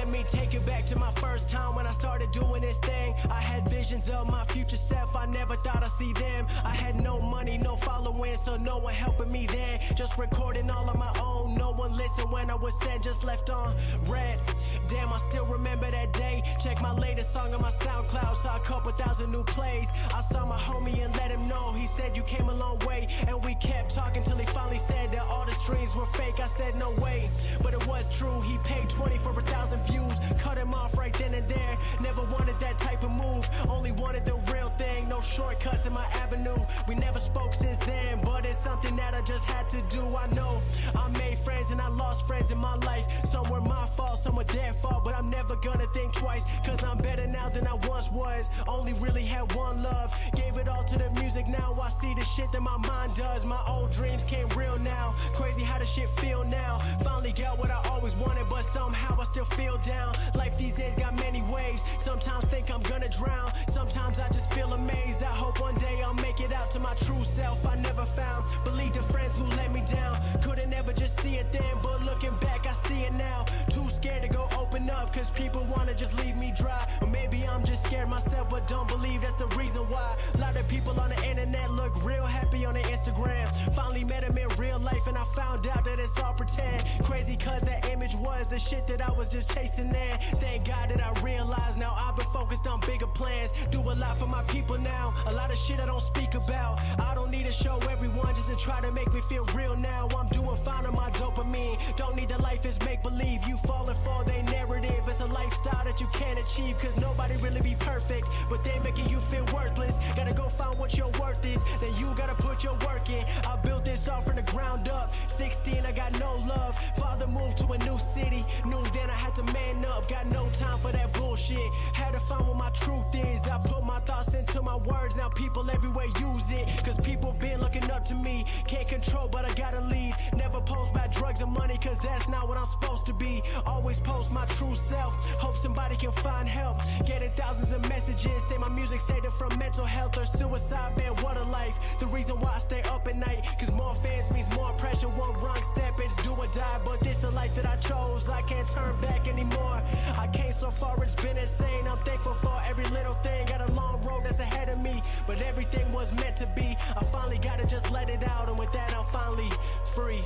Let me take it back to my first time when I started doing this thing. I had visions of my future self, I never thought I'd see them. I had no money, no following, so no one helping me then. Just recording all on my own, no one listened when I was sent, just left on red. Damn, I still remember that day. Check my latest song on my SoundCloud, saw a couple thousand new plays. I saw my homie and let him know, he said you came a long way. And we kept talking till he finally said that all the streams were fake. I said no way, but it was true. He paid 20 for 1,000 views, cut him off right then and there. Never wanted that type of move, only wanted the real thing. No shortcuts in my avenue, we never spoke since then, but it's something that I just had to do. I know I made friends and I lost friends in my life. Some were my fault, some were their fault, but I'm never gonna think twice, cause I'm better now than I once was. Only really had one love, gave it all to the music. Now I see the shit that my mind does. My old dreams came real now, crazy how the shit feel now. Finally got what I always wanted, but somehow I still feel down. Life these days got many waves, sometimes think I'm gonna drown, sometimes I just feel amazed. I hope one day I'll make it out to my true self I never found. Believe the friends who let me down, couldn't ever just see it then, but looking back I see it now. Too scared to go open up, cause people wanna just leave me dry. Or maybe I'm just scared myself, but don't believe that's the reason why. A lot of people on the internet look real happy on their Instagram. Finally met him in real life and I found out that it's all pretend. Crazy cause that image was the shit that I was just chasing in. Thank God that I realized now I've been focused on bigger plans. Do a lot for my people now, a lot of shit I don't speak about. I don't need to show everyone just to try to make me feel real now. I'm doing fine on my dopamine, don't need the life is make-believe. You falling for their narrative, it's a lifestyle that you can't achieve, cause nobody really be perfect, but they making you feel worthless. Gotta go find what your worth is, then you gotta put your work in. I built this all from the ground up, 16 I got no love. Father moved to a new city, knew then I had to man up. Got no time for that bullshit, had to find what my truth is. I put my thoughts into my words, now people everywhere use it, cause people been looking up to me. Can't control but I gotta lead, never post about drugs or money, cause that's not what I'm supposed to be. Always post my true self, hope somebody can find help. Getting thousands of messages, say my music saved it from mental health or suicide. Man, what a life, the reason why I stay up at night, cause more fans means more pressure. One wrong step, it's do or die, but this the life that I chose, I can't turn back anymore. I came so far, it's been insane, I'm thankful for every little thing. Got a long road that's ahead of me, but everything was meant to be. I finally gotta just let it out, and with that I'm finally free.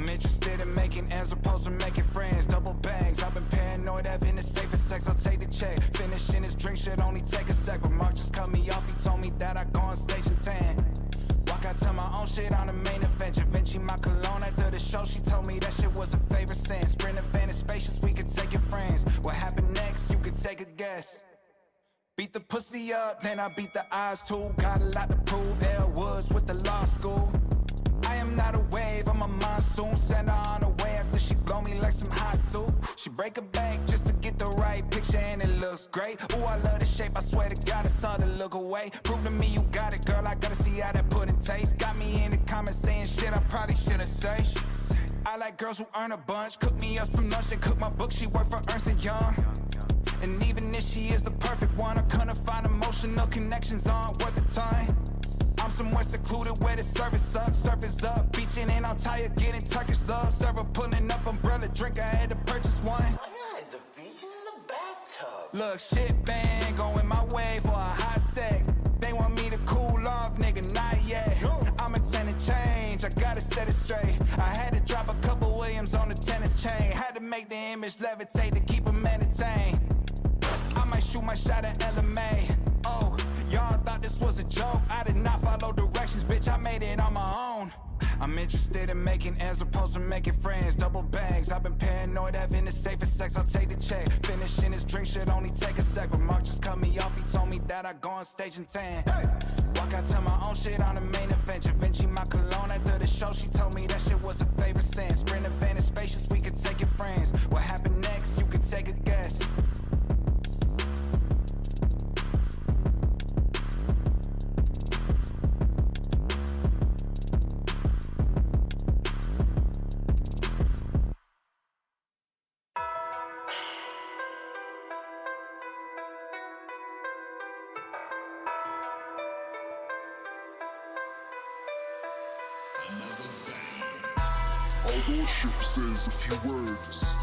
I'm interested in making ends opposed to making friends. Double bangs, I've been paranoid, having the safest sex, I'll take the check. Finishing his drink should only take a sec, but Mark just cut me off, he told me that I go on stage in 10. Walk out to my own shit on the main event. Da Vinci my cologne after the show, she told me that shit was a favorite sin. Sprint event in spacious, we could take your friends. What happened next, you could take a guess. Beat the pussy up, then I beat the eyes too. Got a lot to prove, L Woods with the law school. I am not a wave, I'm a monsoon. Send her on the way after she blow me like some hot soup. She break a bank just to get the right picture and it looks great. Ooh, I love the shape, I swear to God it's hard to look away. Prove to me you got it, girl, I gotta see how that pudding tastes. Got me in the comments saying shit I probably shouldn't say. I like girls who earn a bunch. Cook me up some lunch and cook my book, she work for Ernst & Young. And even if she is the perfect one, I couldn't find emotional connections aren't worth the time. I'm somewhere secluded where the surface up, beaching and I'm tired getting Turkish love. Server pulling up umbrella drink, I had to purchase one. I'm not at the beach, this is a bathtub. Look, shit bang, going my way for a hot sec. They want me to cool off, nigga, not yet. I'm a 10 and change, I gotta set it straight. I had to drop a couple Williams on the tennis chain. Had to make the image levitate to keep them entertained. I might shoot my shot at LMA. Oh, y'all thought this was a joke. I did not follow directions, bitch, I made it on my own. I'm interested in making ends opposed to making friends. Double bangs, I've been paranoid, having the safest sex, I'll take the check. Finishing his drink should only take a sec, but Mark just cut me off, he told me that I go on stage in 10. Hey. Walk out to my own shit on the main event. Da Vinci my cologne after the show, she told me that shit was a favorite sin. Sprint event in spacious, we could take your friends. What happened next, you could take a guess. Our lordship says a few words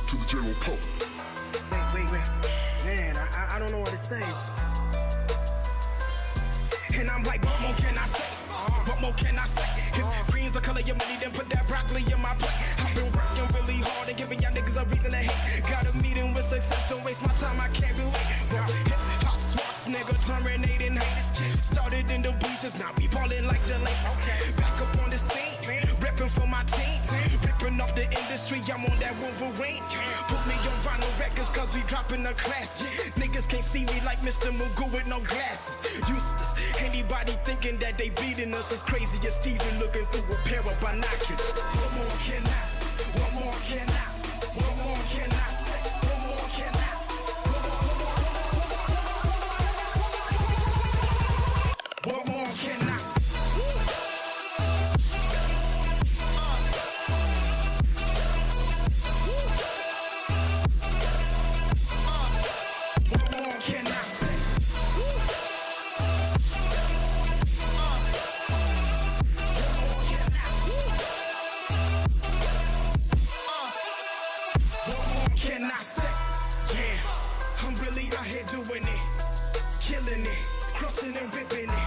to the general public. Wait. Man, I don't know what to say. And I'm like, what more can I say? What more can I say? If green's the color of your money, then put that broccoli in my plate. I've been working really hard and giving y'all niggas a reason to hate. Got a meeting with success, don't waste my time, I can't relate. Hot swats, nigga, terminating haters. Started in the bleachers, now we ballin' like the Lakers. Back up on the scene, reppin' for my team. Ripping up the industry, I'm on that Wolverine. Put me on vinyl records, cause we dropping a classic. Niggas can't see me like Mr. Mugu with no glasses. Useless, anybody thinking that they beating us is crazy as Steven looking through a pair of binoculars. What more can I say? What more can I say? What more can I? What more can I say? Crushing and ripping it.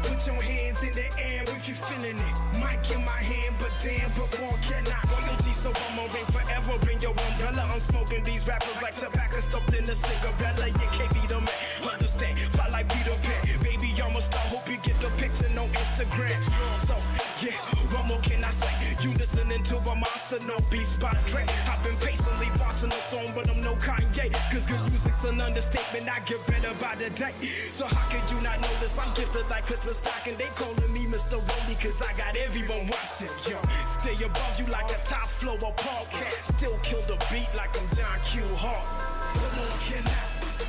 Put your hands in the air if you feeling it. Mic in my hand, but damn, but more cannot. Royalty, so I'm gonna reign forever in your umbrella. I'm smoking these rappers like tobacco stuffed in a cigarette. You can't be the man, understand? Fly like Peter Pan. Baby, I'm a star, hope you get the picture, no Instagram. So, yeah, what more can I say? You listening to a monster, no beats by Dre. I've been patiently watching the throne, but I'm no Kanye. Cause good music's an understatement, I get better by the day. So how could you not notice I'm gifted like Christmas stocking? They calling me Mr. Rolly cause I got everyone watching. Yo, stay above you like a top floor of podcast. Still kill the beat like I'm John Q. Hawkins. What more can I?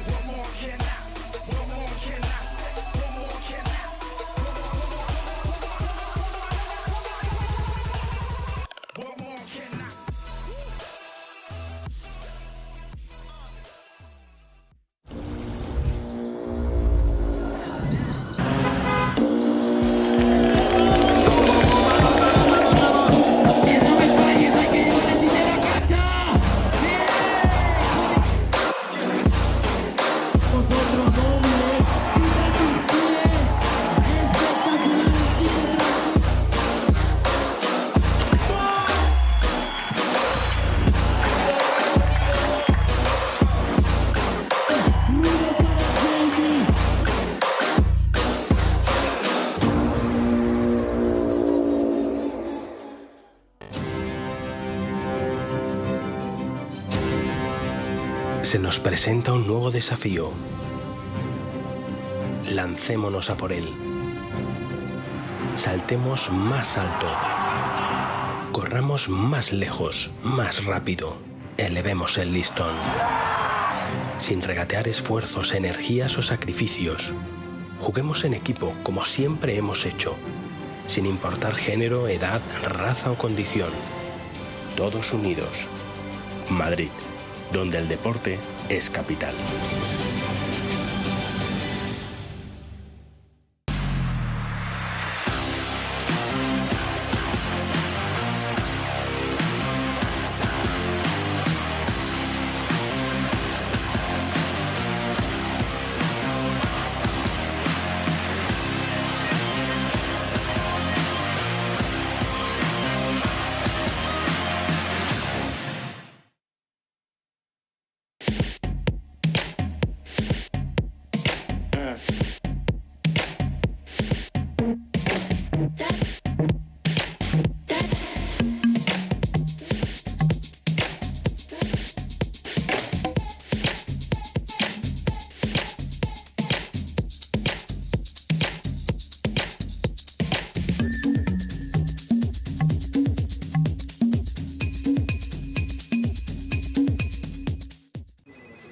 What more can I? What more can I say? What more can I? What more can I say? Se nos presenta un nuevo desafío. Lancémonos a por él. Saltemos más alto. Corramos más lejos, más rápido. Elevemos el listón. Sin regatear esfuerzos, energías o sacrificios. Juguemos en equipo como siempre hemos hecho, sin importar género, edad, raza o condición. Todos unidos. Madrid, donde el deporte es capital.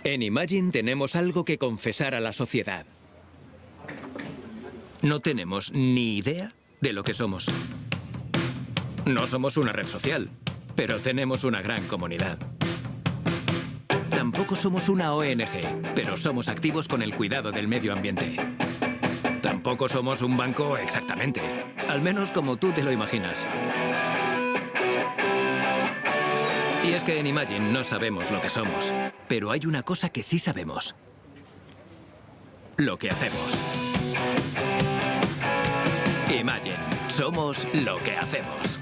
En Imagine tenemos algo que confesar a la sociedad. No tenemos ni idea de lo que somos. No somos una red social, pero tenemos una gran comunidad. Tampoco somos una ONG, pero somos activos con el cuidado del medio ambiente. Tampoco somos un banco exactamente, al menos como tú te lo imaginas. Y es que en Imagine no sabemos lo que somos, pero hay una cosa que sí sabemos. Lo que hacemos. Imagine, somos lo que hacemos.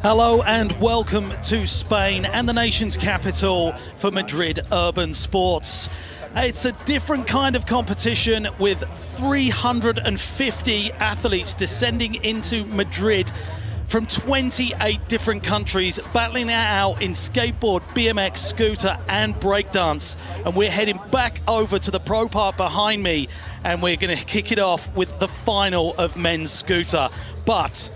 Hello and welcome to Spain and the nation's capital for Madrid Urban Sports. It's a different kind of competition with 350 athletes descending into Madrid from 28 different countries, battling it out in skateboard, BMX, scooter and breakdance. And we're heading back over to the pro park behind me and we're going to kick it off with the final of men's scooter. But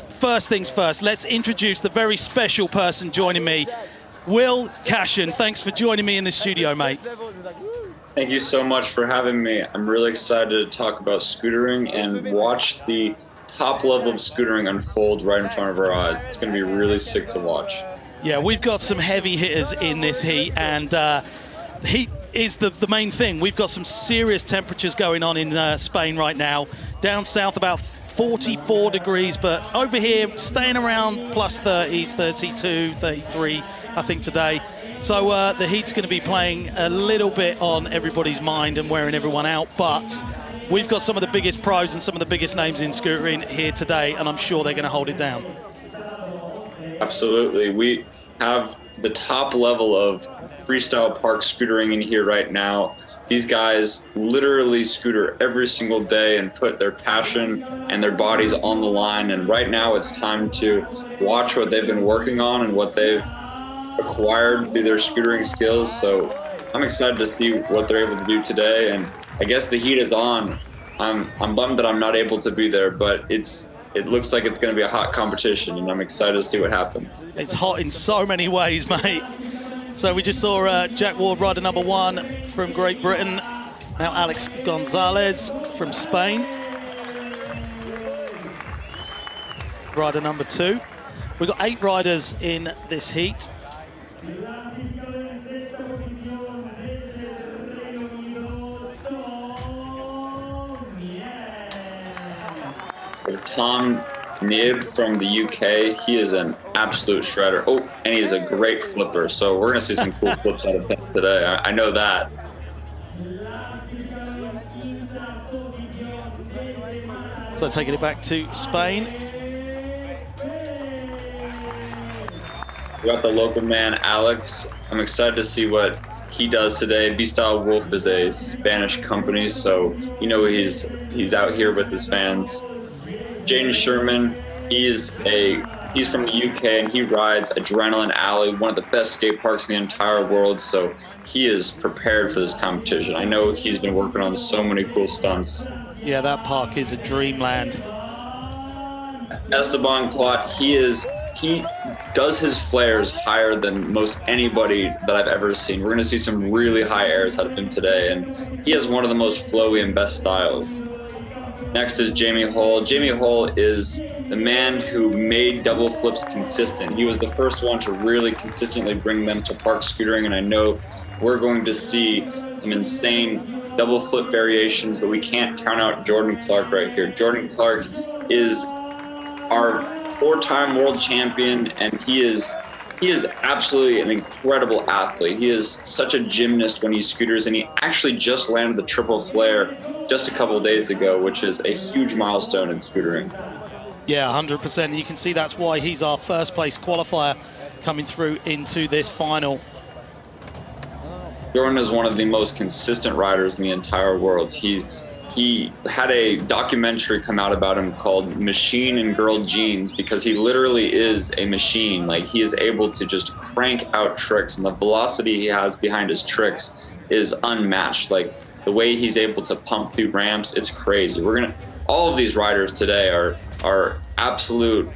first things first, let's introduce the very special person joining me, Will Cashin. Thanks for joining me in the studio, mate. Thank you so much for having me. I'm really excited to talk about scootering and watch the top level of scootering unfold right in front of our eyes. It's going to be really sick to watch. Yeah, we've got some heavy hitters in this heat, and heat is the main thing. We've got some serious temperatures going on in Spain right now. Down south, about 44 degrees, but over here, staying around plus 30s, 32, 33, I think today. So the heat's going to be playing a little bit on everybody's mind and wearing everyone out, but we've got some of the biggest pros and some of the biggest names in scootering here today, and I'm sure they're going to hold it down. Absolutely. We have the top level of freestyle park scootering in here right now. These guys literally scooter every single day and put their passion and their bodies on the line. And right now it's time to watch what they've been working on and what they've acquired through their scootering skills. So I'm excited to see what they're able to do today. And I guess the heat is on. I'm bummed that I'm not able to be there, but it looks like it's going to be a hot competition, and I'm excited to see what happens. It's hot in so many ways, mate. So we just saw Jack Ward, rider number 1 from Great Britain. Now Alex Gonzalez from Spain. Rider number 2. We've got 8 riders in this heat. Tom Nib from the UK, he is an absolute shredder. Oh, and he's a great flipper. So we're going to see some cool flips out of him today. I know that. So taking it back to Spain. We got the local man, Alex. I'm excited to see what he does today. B-Style Wolf is a Spanish company, so you know he's out here with his fans. Jaden Sherman, he's from the UK and he rides Adrenaline Alley, one of the best skate parks in the entire world, so he is prepared for this competition. I know he's been working on so many cool stunts. Yeah, that park is a dreamland. Esteban Clot, he does his flares higher than most anybody that I've ever seen. We're going to see some really high airs out of him today, and he has one of the most flowy and best styles. Next is Jamie Hull. Jamie Hull is the man who made double flips consistent. He was the first one to really consistently bring them to park scootering, and I know we're going to see some insane double flip variations, but we can't count out Jordan Clark right here. Jordan Clark is our 4-time world champion, and he is absolutely an incredible athlete. He is such a gymnast when he scooters, and he actually just landed the triple flare just a couple of days ago, which is a huge milestone in scootering. Yeah, 100%. You can see that's why he's our first place qualifier coming through into this final. Jordan is one of the most consistent riders in the entire world. He had a documentary come out about him called Machine and Girl Jeans, because he literally is a machine. Like, he is able to just crank out tricks, and the velocity he has behind his tricks is unmatched. Like, the way he's able to pump through ramps, it's crazy. All of these riders today are absolute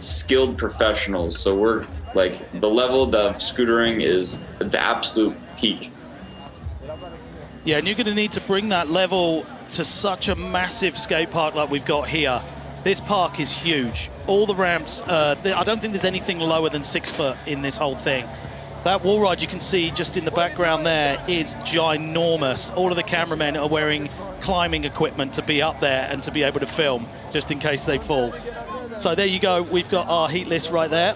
skilled professionals. So we're like, the level of scootering is the absolute peak. Yeah, and you're going to need to bring that level to such a massive skate park like we've got here. This park is huge. All the ramps, I don't think there's anything lower than 6 foot in this whole thing. That wall ride you can see just in the background there is ginormous. All of the cameramen are wearing climbing equipment to be up there and to be able to film, just in case they fall. So there you go, we've got our heat list right there.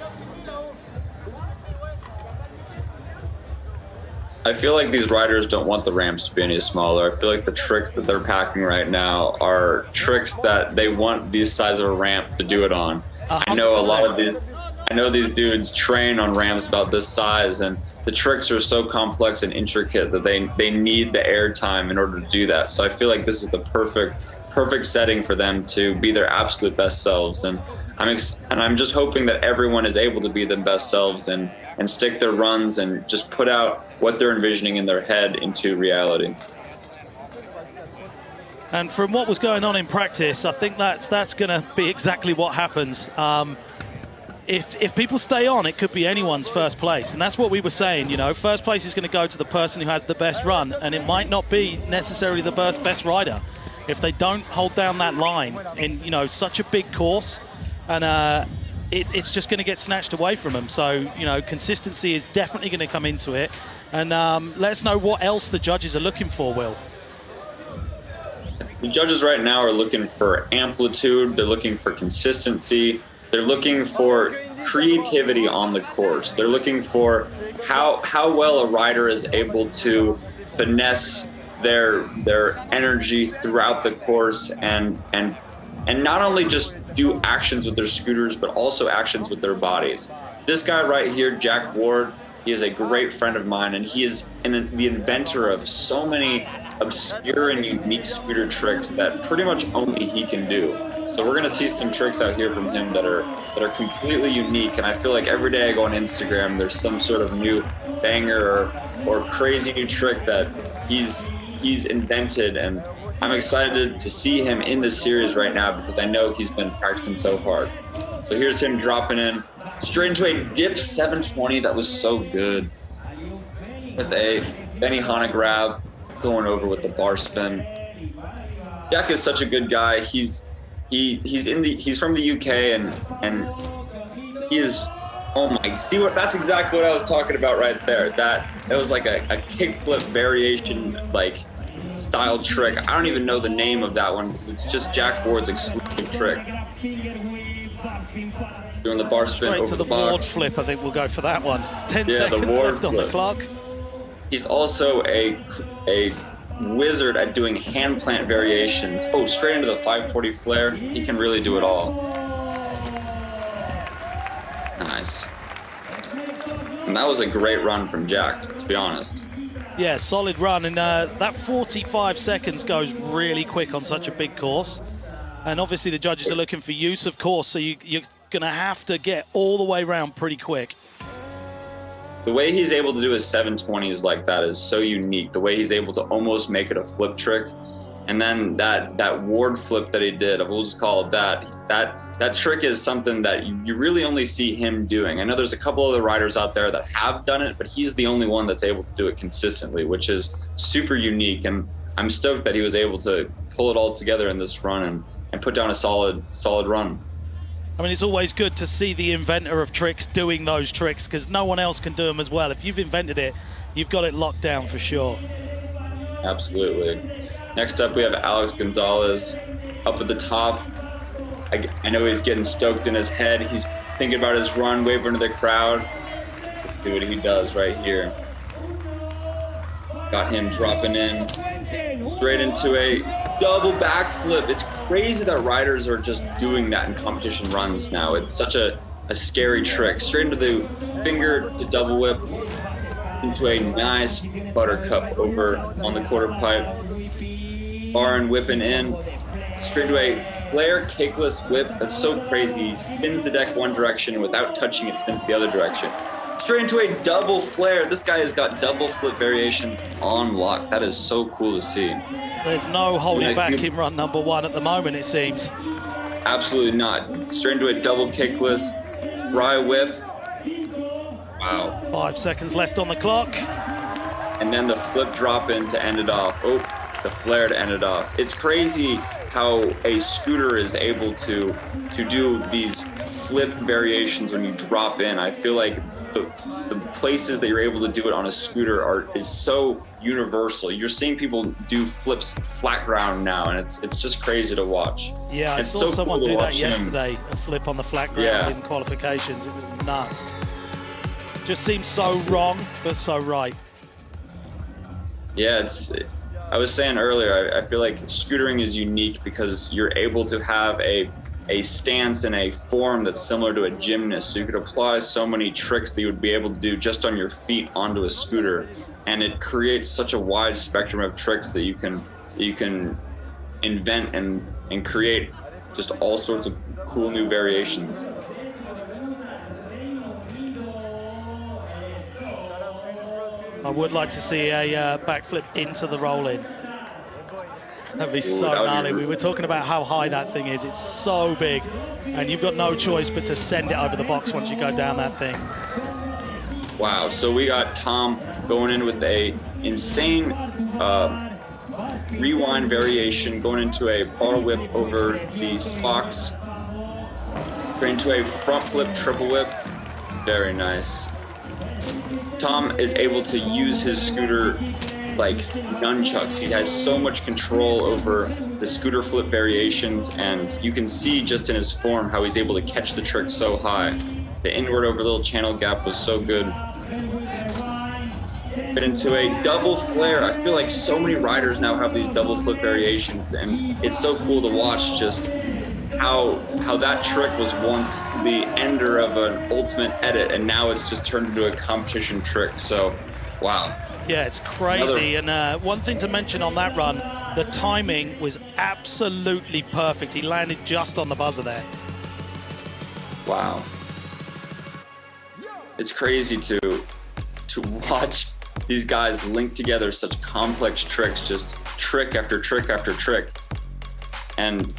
I feel like these riders don't want the ramps to be any smaller. I feel like the tricks that they're packing right now are tricks that they want these size of a ramp to do it on. 100%. I know these dudes train on ramps about this size, and the tricks are so complex and intricate that they need the air time in order to do that. So I feel like this is the perfect setting for them to be their absolute best selves. And I'm just hoping that everyone is able to be their best selves and stick their runs and just put out what they're envisioning in their head into reality. And from what was going on in practice, I think that's going to be exactly what happens. If people stay on, it could be anyone's first place. And that's what we were saying, you know, first place is going to go to the person who has the best run, and it might not be necessarily the best rider. If they don't hold down that line in, you know, such a big course, and it's just going to get snatched away from them. So, you know, consistency is definitely going to come into it. And let us know what else the judges are looking for, Will. The judges right now are looking for amplitude. They're looking for consistency. They're looking for creativity on the course. They're looking for how well a rider is able to finesse their energy throughout the course and not only just do actions with their scooters, but also actions with their bodies. This guy right here, Jack Ward, he is a great friend of mine, and he is the inventor of so many obscure and unique scooter tricks that pretty much only he can do. So we're gonna see some tricks out here from him that are completely unique, and I feel like every day I go on Instagram, there's some sort of new banger or crazy new trick that he's invented, and I'm excited to see him in this series right now because I know he's been practicing so hard. So here's him dropping in straight into a dip 720 that was so good. With a Benihana grab, going over with the bar spin. Jack is such a good guy. He's from the UK and he is, oh my, see what, that's exactly what I was talking about right there. That was like a kickflip variation like style trick. I don't even know the name of that one because it's just Jack Ward's exclusive trick. Doing the bar spin straight over to the bar. Ward flip, I think we'll go for that one. It's 10 seconds left on the clock. He's also a wizard at doing hand plant variations. Oh, straight into the 540 flare. He can really do it all. Nice. And that was a great run from Jack, to be honest. Yeah, solid run, and that 45 seconds goes really quick on such a big course. And obviously the judges are looking for use, of course, so you're going to have to get all the way around pretty quick. The way he's able to do his 720s like that is so unique. The way he's able to almost make it a flip trick. And then that ward flip that he did, we'll just call it that trick is something that you really only see him doing. I know there's a couple other riders out there that have done it, but he's the only one that's able to do it consistently, which is super unique. And I'm stoked that he was able to pull it all together in this run and put down a solid run. I mean, it's always good to see the inventor of tricks doing those tricks, because no one else can do them as well. If you've invented it, you've got it locked down for sure. Absolutely. Next up, we have Alex Gonzalez up at the top. I know he's getting stoked in his head. He's thinking about his run, waving to the crowd. Let's see what he does right here. Got him dropping in straight into a double backflip. It's crazy that riders are just doing that in competition runs now. It's such a scary trick. Straight into the finger to double whip into a nice buttercup over on the quarter pipe. Bar and whipping in. Straight to a flare kickless whip. That's so crazy. He spins the deck one direction, without touching it, spins the other direction. Straight into a double flare. This guy has got double flip variations on lock. That is so cool to see. There's no holding back in run number one at the moment, it seems. Absolutely not. Straight into a double kickless rye whip. Wow. 5 seconds left on the clock. And then the flip drop in to end it off. Oh, the flare to end it off. It's crazy how a scooter is able to do these flip variations when you drop in. I feel like the places that you're able to do it on a scooter is so universal. You're seeing people do flips flat ground now, and it's just crazy to watch. Yeah, I saw someone do that yesterday, a flip on the flat ground in qualifications. It was nuts. Just seems so wrong, but so right. Yeah, I was saying earlier, I feel like scootering is unique because you're able to have a stance and a form that's similar to a gymnast. So you could apply so many tricks that you would be able to do just on your feet onto a scooter. And it creates such a wide spectrum of tricks that you can invent and create just all sorts of cool new variations. I would like to see a backflip into the roll-in. That'd be so gnarly. We were talking about how high that thing is. It's so big, and you've got no choice but to send it over the box once you go down that thing. Wow, so we got Tom going in with a insane rewind variation, going into a bar whip over the Spox, going into a front flip triple whip. Very nice. Tom is able to use his scooter like nunchucks. He has so much control over the scooter flip variations, and you can see just in his form how he's able to catch the trick so high. The inward over little channel gap was so good. But into a double flare. I feel like so many riders now have these double flip variations, and it's so cool to watch just how that trick was once the ender of an ultimate edit, and now it's just turned into a competition trick. So, wow. Yeah, it's crazy. And one thing to mention on that run, the timing was absolutely perfect. He landed just on the buzzer there. Wow. It's crazy to watch these guys link together such complex tricks, just trick after trick after trick. And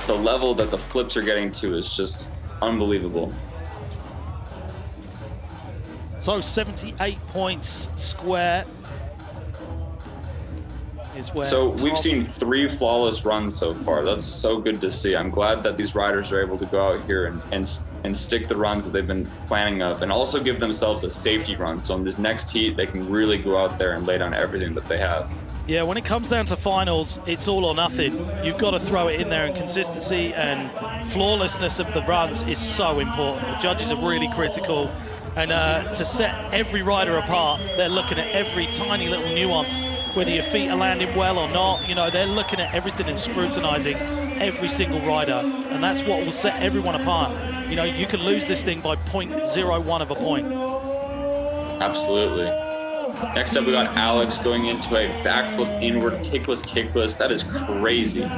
the level that the flips are getting to is just unbelievable. So 78 points square is where. So we've seen 3 flawless runs so far. That's so good to see. I'm glad that these riders are able to go out here and stick the runs that they've been planning of, and also give themselves a safety run. So in this next heat, they can really go out there and lay down everything that they have. Yeah, when it comes down to finals, it's all or nothing. You've got to throw it in there, and consistency and flawlessness of the runs is so important. The judges are really critical, and to set every rider apart, they're looking at every tiny little nuance whether your feet are landing well or not. You know, they're looking at everything and scrutinizing every single rider, and that's what will set everyone apart. You know, you can lose this thing by 0.01 of a point. Absolutely. Next up, we got Alex going into a backflip inward kickless. That is crazy.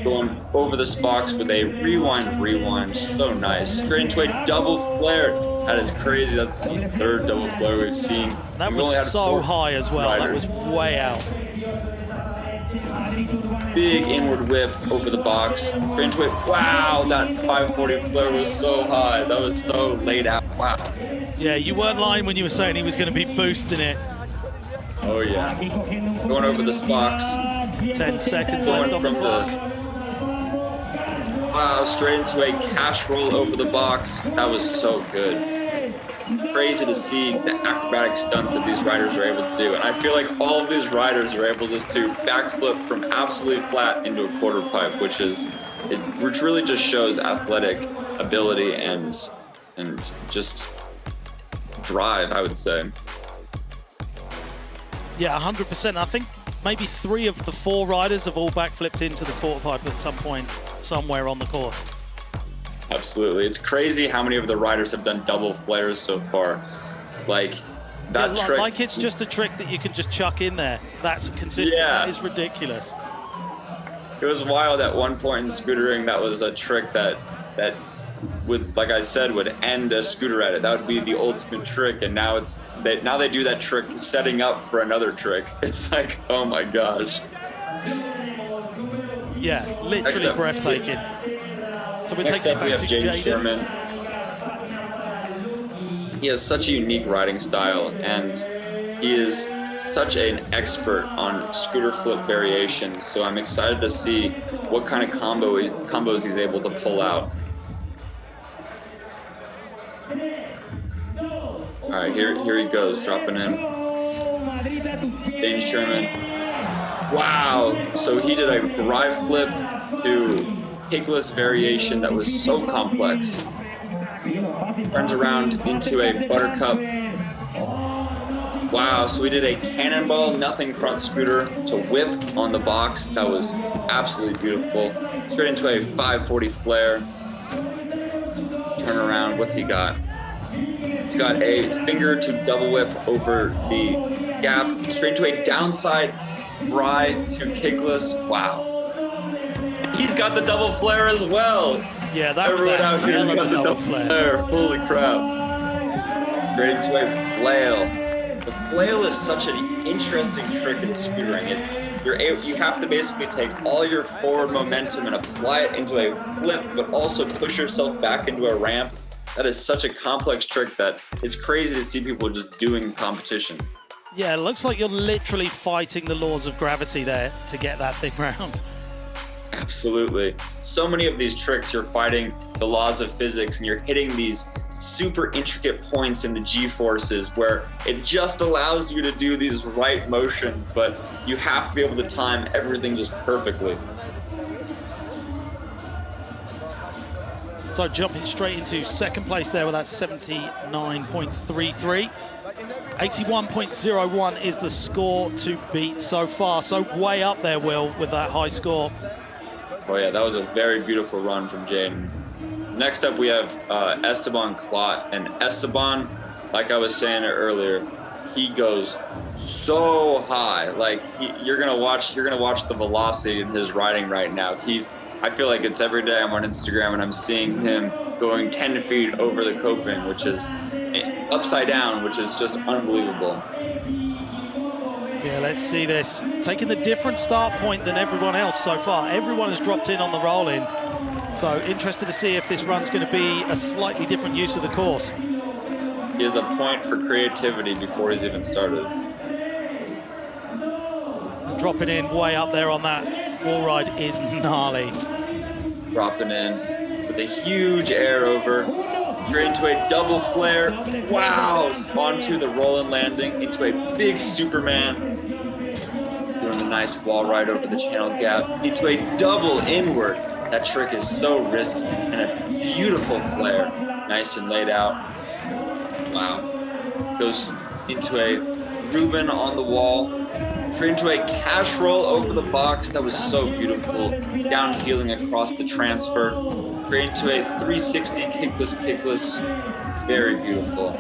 Going over the sparks with a rewind. So nice. Straight into a double flare. That is crazy. That's the third double flare we've seen. That was so high as well. Riders. That was way out. Big inward whip over the box. Straight into it. Wow, that 540 flare was so high. That was so laid out. Wow. Yeah, you weren't lying when you were saying he was going to be boosting it. Oh, yeah. Going over the sparks. 10 seconds left on the clock. Wow, straight into a cash roll over the box. That was so good. Crazy to see the acrobatic stunts that these riders are able to do. And I feel like all of these riders are able just to backflip from absolutely flat into a quarter pipe, which really just shows athletic ability and just drive, I would say. Yeah, 100%. I think maybe 3 of the 4 riders have all backflipped into the quarter pipe at some point, somewhere on the course. Absolutely. It's crazy how many of the riders have done double flares so far. Like, that trick. Like it's just a trick that you can just chuck in there. That's consistent. Yeah. That is ridiculous. It was wild at one point in scootering. That was a trick that would, like I said, would end a scooter edit. That would be the ultimate trick, and now they do that trick setting up for another trick. It's like, oh my gosh. Yeah, literally breathtaking. So we're taking it back to Jaden. He has such a unique riding style, and he is such an expert on scooter flip variations. So I'm excited to see what kind of combos he's able to pull out. All right, here he goes, dropping in. Dane Sherman. Wow, so he did a drive flip to kickless variation that was so complex. Turns around into a buttercup. Wow, so we did a cannonball, nothing front scooter to whip on the box. That was absolutely beautiful. Straight into a 540 flare. Turn around, what he got? It's got a finger to double whip over the gap. Straight into a downside ride to kickless. Wow. He's got the double flare as well. Yeah, that was out here. He's got the double flare. Holy crap. Straight into a flail. The flail is such an interesting trick in scootering. You have to basically take all your forward momentum and apply it into a flip, but also push yourself back into a ramp. That is such a complex trick that it's crazy to see people just doing competitions. Yeah, it looks like you're literally fighting the laws of gravity there to get that thing round. Absolutely. So many of these tricks, you're fighting the laws of physics and you're hitting these super intricate points in the G-forces where it just allows you to do these right motions, but you have to be able to time everything just perfectly. So jumping straight into second place there with that 79.33. 81.01 is the score to beat so far. So way up there, Will, with that high score. Oh yeah, that was a very beautiful run from Jaden. Next up, we have Esteban Clot, and Esteban, like I was saying earlier, he goes so high. Like you're gonna watch the velocity in his riding right now. I feel like it's every day I'm on Instagram and I'm seeing him going 10 feet over the coping, which is upside down, which is just unbelievable. Yeah, let's see this. Taking the different start point than everyone else so far. Everyone has dropped in on the roll-in. So interested to see if this run's going to be a slightly different use of the course. He has a point for creativity before he's even started. Dropping in way up there on that wall ride is gnarly. Dropping in with a huge air over. Straight into a double flare. Wow! Onto the roll and landing into a big Superman. Doing a nice wall ride over the channel gap. Into a double inward. That trick is so risky. And a beautiful flare. Nice and laid out. Wow. Goes into a Reuben on the wall. Straight into a cash roll over the box. That was so beautiful. Downheeling across the transfer. Straight into a 360 kickless. Very beautiful.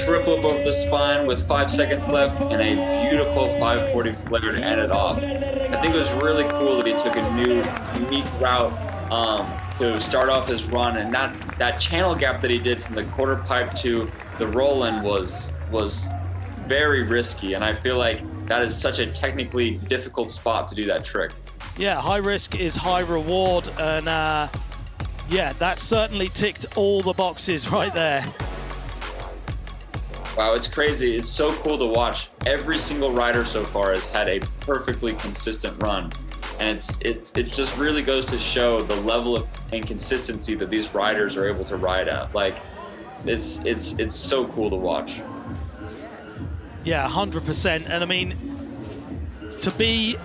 Triple above the spine with 5 seconds left and a beautiful 540 flare to end it off. I think it was really cool that he took a new, unique route to start off his run, and that channel gap that he did from the quarter pipe to the roll-in was very risky, and I feel like that is such a technically difficult spot to do that trick. Yeah, high risk is high reward, and yeah, that certainly ticked all the boxes right there. Wow, it's crazy. It's so cool to watch. Every single rider so far has had a perfectly consistent run. And it just really goes to show the level of inconsistency that these riders are able to ride at. Like, it's so cool to watch. Yeah, 100%. And I mean, to be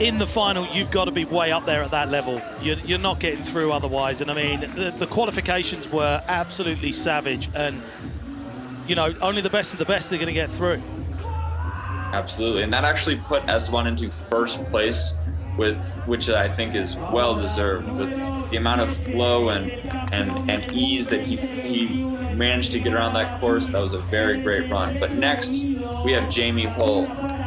in the final, you've got to be way up there at that level. You're not getting through otherwise. And I mean, the qualifications were absolutely savage. And you know, only the best of the best are going to get through. Absolutely, and that actually put Esteban into first place, which I think is well deserved, with the amount of flow and ease that he managed to get around that course. That was a very great run. But next, we have Jamie Hull.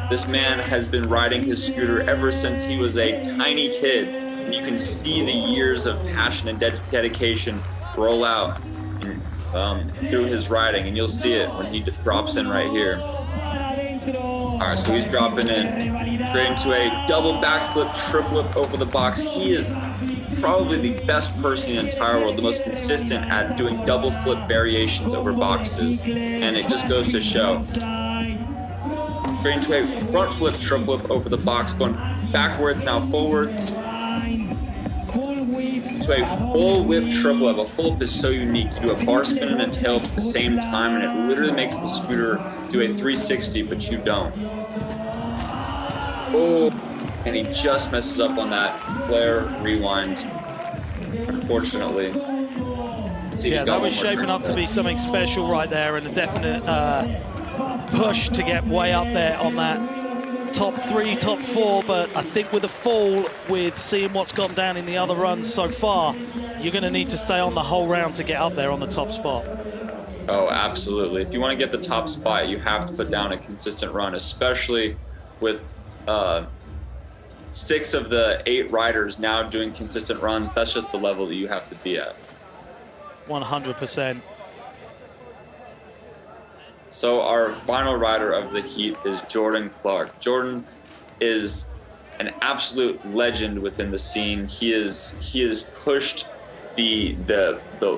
This man has been riding his scooter ever since he was a tiny kid, and you can see the years of passion and dedication roll out through his riding, and you'll see it when he drops in right here. All right, so he's dropping in straight into a double backflip, triplet over the box. He is probably the best person in the entire world, the most consistent at doing double flip variations over boxes, and it just goes to show. Straight into a front flip, triplet over the box, going backwards, now forwards. To a full whip triple up. A full whip is so unique. You do a bar spin and a tail at the same time, and it literally makes the scooter do a 360, but you don't. Oh, and he just messes up on that flare rewind, unfortunately. Yeah, that was shaping up to be something special right there, and a definite push to get way up there on that top 3, top 4, but I think with a fall, with seeing what's gone down in the other runs so far, you're going to need to stay on the whole round to get up there on the top spot. Oh, absolutely. If you want to get the top spot, you have to put down a consistent run, especially with 6 of the 8 riders now doing consistent runs. That's just the level that you have to be at. 100%. So our final rider of the heat is Jordan Clark. Jordan is an absolute legend within the scene. He has pushed the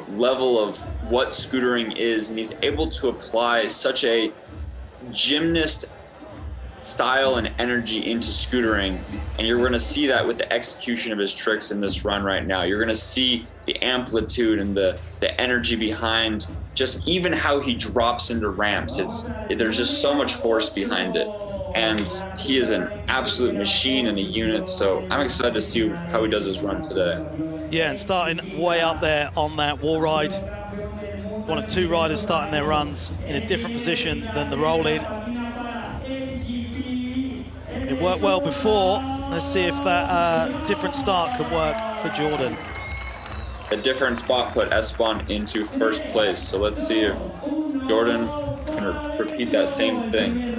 level of what scootering is, and he's able to apply such a gymnast style and energy into scootering, and you're going to see that with the execution of his tricks in this run right now. You're going to see the amplitude and the energy behind just even how he drops into ramps. There's just so much force behind it, and he is an absolute machine and a unit, so I'm excited to see how he does his run today. Yeah, and starting way up there on that wall ride. One of 2 riders starting their runs in a different position than the roll-in. It worked well before. Let's see if that different start can work for Jordan. A different spot put Esteban into first place. So let's see if Jordan can repeat that same thing.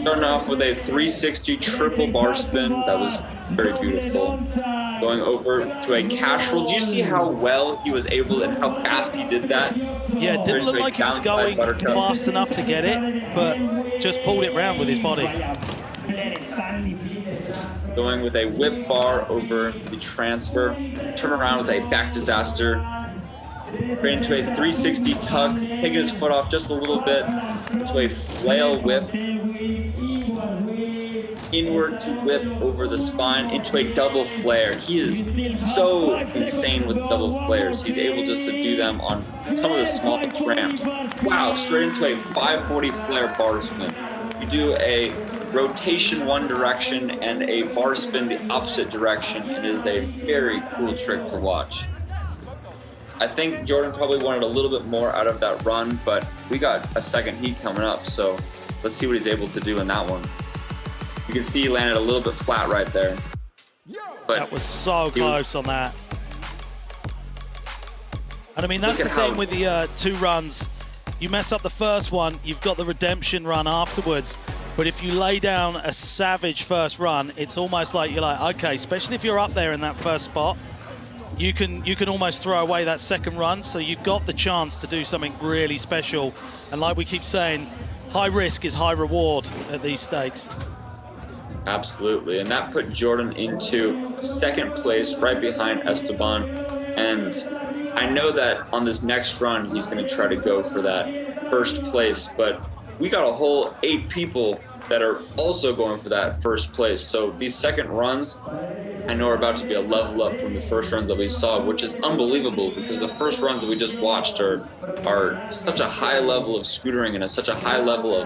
Starting off with a 360 triple bar spin. That was very beautiful. Going over to a cash roll. Do you see how well he was able and how fast he did that? Yeah, it didn't look like he was going fast enough to get it, but just pulled it round with his body. Going with a whip bar over the transfer. Turn around with a back disaster. Straight into a 360 tuck, taking his foot off just a little bit. To a flail whip. Inward to whip over the spine into a double flare. He is so insane with double flares. He's able just to do them on some of the small ramps. Wow, straight into a 540 flare bar spin. You do a rotation one direction and a bar spin the opposite direction. It is a very cool trick to watch. I think Jordan probably wanted a little bit more out of that run, but we got a second heat coming up, so let's see what he's able to do in that one. You can see he landed a little bit flat right there. But that was so close on that. And I mean, that's the thing with the 2 runs. You mess up the first one, you've got the redemption run afterwards. But if you lay down a savage first run, it's almost like you're like, okay, especially if you're up there in that first spot, you can almost throw away that second run. So you've got the chance to do something really special. And like we keep saying, high risk is high reward at these stakes. Absolutely, and that put Jordan into second place right behind Esteban. And I know that on this next run, he's going to try to go for that first place, but we got a whole 8 people that are also going for that first place. So these second runs, I know are about to be a level up from the first runs that we saw, which is unbelievable because the first runs that we just watched are such a high level of scootering and such a high level of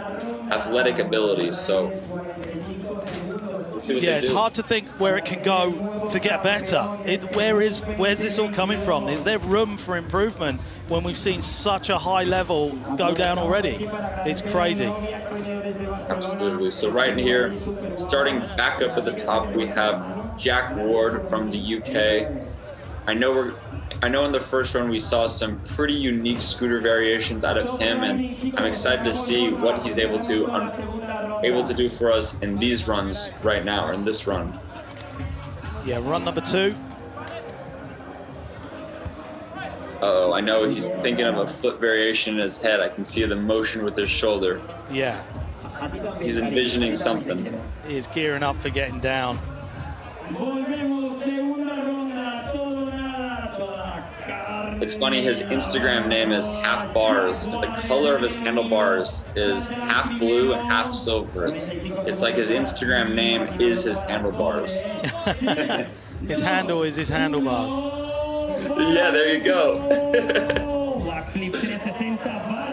athletic ability. So yeah, it's hard to think where it can go to get better. Where's this all coming from? Is there room for improvement when we've seen such a high level go down already? It's crazy. Absolutely. So right in here, starting back up at the top, we have Jack Ward from the UK. I know in the first run we saw some pretty unique scooter variations out of him, and I'm excited to see what he's able to do for us in these runs right now, or in this run. Yeah, run number 2. Uh-oh, I know he's thinking of a foot variation in his head. I can see the motion with his shoulder. Yeah. He's envisioning something. He is gearing up for getting down. It's funny, his Instagram name is Half Bars. The color of his handlebars is half blue and half silver. It's like his Instagram name is his handlebars. His handle is his handlebars. Yeah, there you go.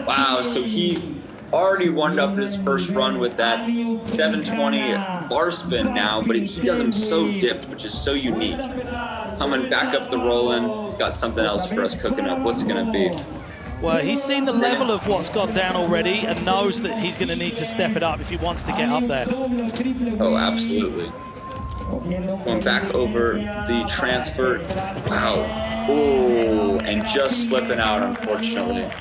Wow, so he already wound up his first run with that 720 bar spin now, but he does them so dipped, which is so unique. Coming back up the roll-in, he's got something else for us cooking up. What's it gonna be? Well, he's seen the level of what's gone down already and knows that he's gonna need to step it up if he wants to get up there. Oh, absolutely. Going back over the transfer. Wow. Oh, and just slipping out, unfortunately.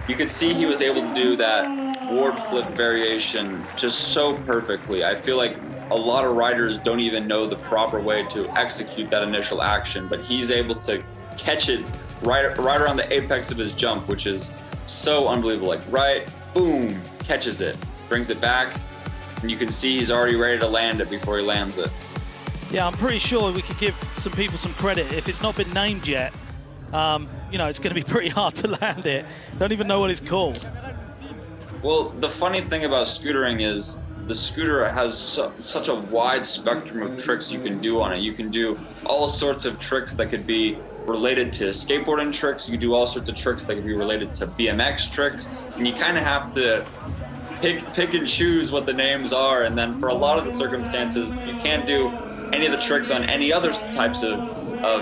You could see he was able to do that Ward flip variation just so perfectly. I feel like a lot of riders don't even know the proper way to execute that initial action, but he's able to catch it right around the apex of his jump, which is so unbelievable. Like right, boom, catches it, brings it back, and you can see he's already ready to land it before he lands it. Yeah, I'm pretty sure we could give some people some credit. If it's not been named yet, you know, it's going to be pretty hard to land it. Don't even know what it's called. Well, the funny thing about scootering is the scooter has such a wide spectrum of tricks you can do on it. You can do all sorts of tricks that could be related to skateboarding tricks. You can do all sorts of tricks that could be related to BMX tricks. And you kind of have to pick and choose what the names are. And then for a lot of the circumstances, you can't do any of the tricks on any other types of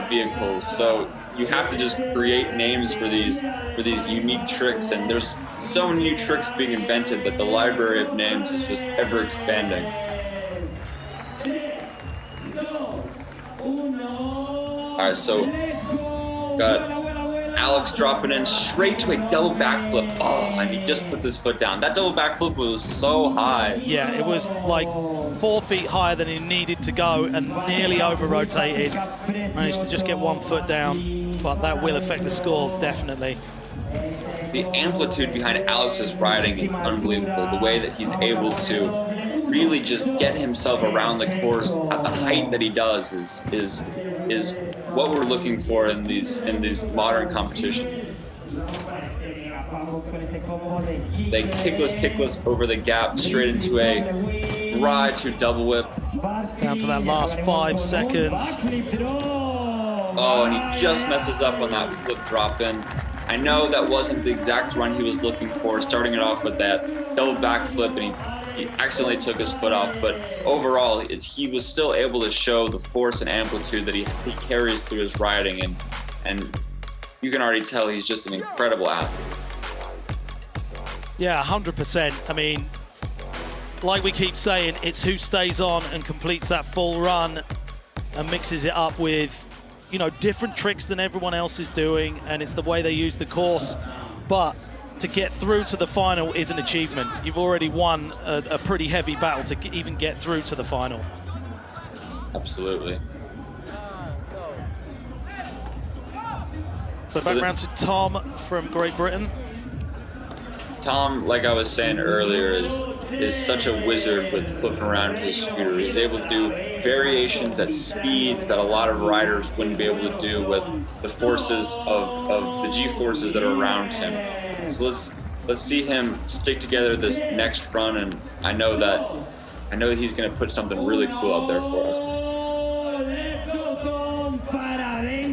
vehicles. So you have to just create names for these unique tricks. And there's so many new tricks being invented that the library of names is just ever expanding. All right, so got Alex dropping in straight to a double backflip. Oh, and he just puts his foot down. That double backflip was so high. Yeah, it was like 4 feet higher than he needed to go and nearly over-rotated. Managed to just get 1 foot down, but that will affect the score, definitely. The amplitude behind Alex's riding is unbelievable. The way that he's able to really just get himself around the course at the height that he does is what we're looking for in these modern competitions. They kickless over the gap straight into a ride to double whip. Down to that last 5 seconds. Oh, and he just messes up on that flip drop in. I know that wasn't the exact run he was looking for, starting it off with that double backflip, and he accidentally took his foot off, but overall, he was still able to show the force and amplitude that he carries through his riding, and you can already tell he's just an incredible athlete. Yeah, 100%. I mean, like we keep saying, it's who stays on and completes that full run and mixes it up with, you know, different tricks than everyone else is doing, and it's the way they use the course. But to get through to the final is an achievement. You've already won a pretty heavy battle to even get through to the final. Absolutely. So back round to Tom from Great Britain. Tom, like I was saying earlier, is such a wizard with flipping around his scooter. He's able to do variations at speeds that a lot of riders wouldn't be able to do with the forces of the G-forces that are around him. So let's see him stick together this next run, and I know that he's going to put something really cool out there for us.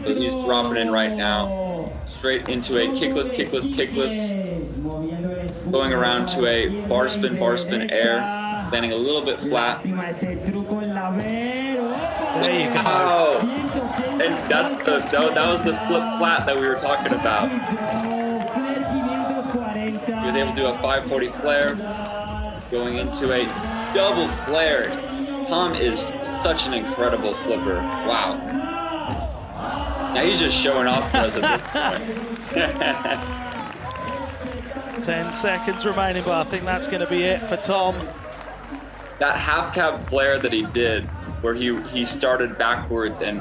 So he's dropping in right now, straight into a kickless, going around to a bar spin air, landing a little bit flat. There you go. Wow. And that was the flip flat that we were talking about. He was able to do a 540 flare, going into a double flare. Tom is such an incredible flipper. Wow. Now he's just showing off for us at this point. 10 seconds remaining, but I think that's going to be it for Tom. That half cab flare that he did, where he started backwards and